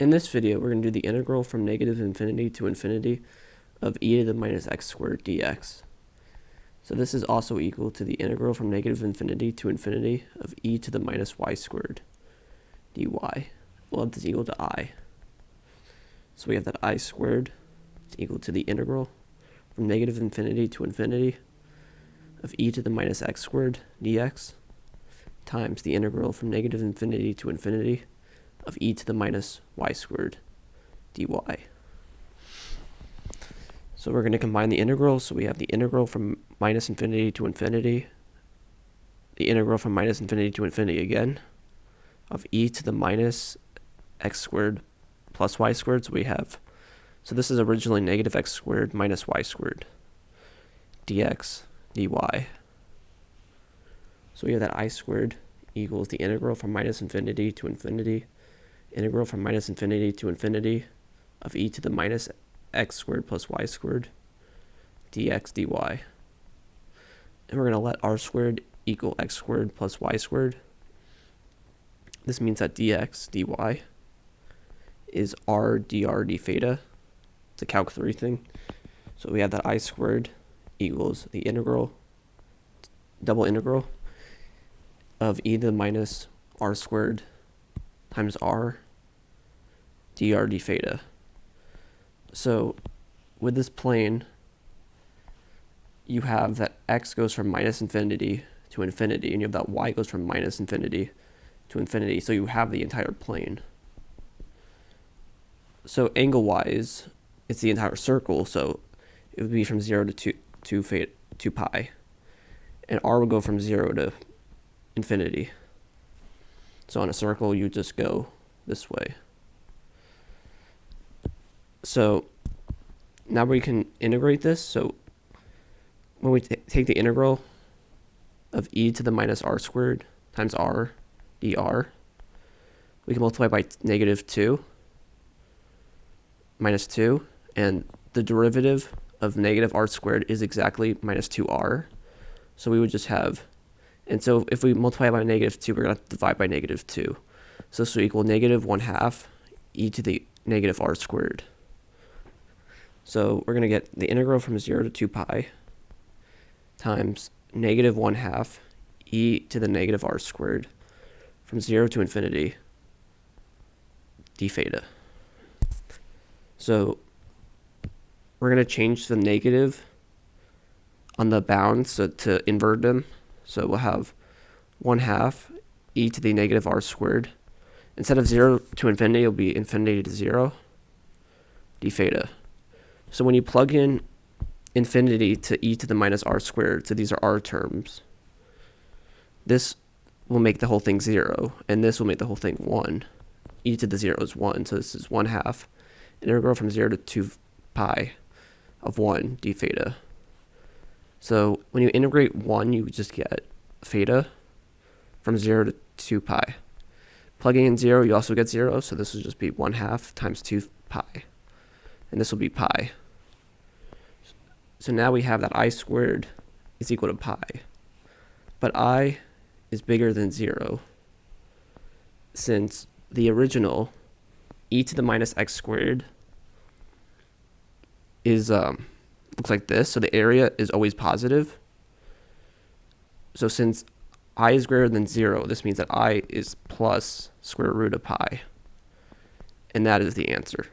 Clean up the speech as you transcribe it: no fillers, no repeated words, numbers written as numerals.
In this video, we're going to do the integral from negative infinity to infinity of e to the minus x squared dx. So this is also equal to the integral from negative infinity to infinity of e to the minus y squared dy. We'll have this equal to I. So we have that I squared is equal to the integral from negative infinity to infinity of e to the minus x squared dx times the integral from negative infinity to infinity of e to the minus y squared dy. So we're going to combine the integrals. So we have the integral from minus infinity to infinity, the integral from minus infinity to infinity again, of e to the minus x squared plus y squared. So this is originally negative x squared minus y squared dx dy. So we have that I squared equals the integral from minus infinity to infinity, integral from minus infinity to infinity of e to the minus x squared plus y squared dx dy. And we're going to let r squared equal x squared plus y squared. This means that dx dy is r dr d theta. It's a calc 3 thing. So we have that I squared equals the integral, double integral, of e to the minus r squared times r dr d theta. So with this plane, you have that x goes from minus infinity to infinity, and you have that y goes from minus infinity to infinity. So you have the entire plane. So angle-wise, it's the entire circle, so it would be from 0 to 2 pi. And r would go from 0 to infinity. So on a circle, you just go this way. So now we can integrate this. So when we take the integral of e to the minus r squared times r dr, we can multiply by negative 2 minus 2, and the derivative of negative r squared is exactly minus 2r. So we would just have, and so if we multiply by negative 2, we're going to have to divide by negative 2. So this will equal negative 1/2 e to the negative r squared. So we're going to get the integral from 0 to 2 pi times negative 1/2 e to the negative r squared from 0 to infinity d theta. So we're going to change the negative on the bounds to invert them. So we'll have 1/2 e to the negative r squared. Instead of 0 to infinity, it'll be infinity to 0 d theta. So when you plug in infinity to e to the minus r squared, so these are r terms, this will make the whole thing 0, and this will make the whole thing 1. E to the 0 is 1, so this is 1/2 integral from 0 to 2 pi of 1 d theta. So when you integrate 1, you just get theta from 0 to 2 pi. Plugging in 0, you also get 0, so this will just be 1/2 times 2 pi, and this will be pi. So now we have that I squared is equal to pi, but I is bigger than 0, since the original e to the minus x squared is looks like this, so the area is always positive. So since I is greater than 0, this means that I is plus square root of pi, and that is the answer.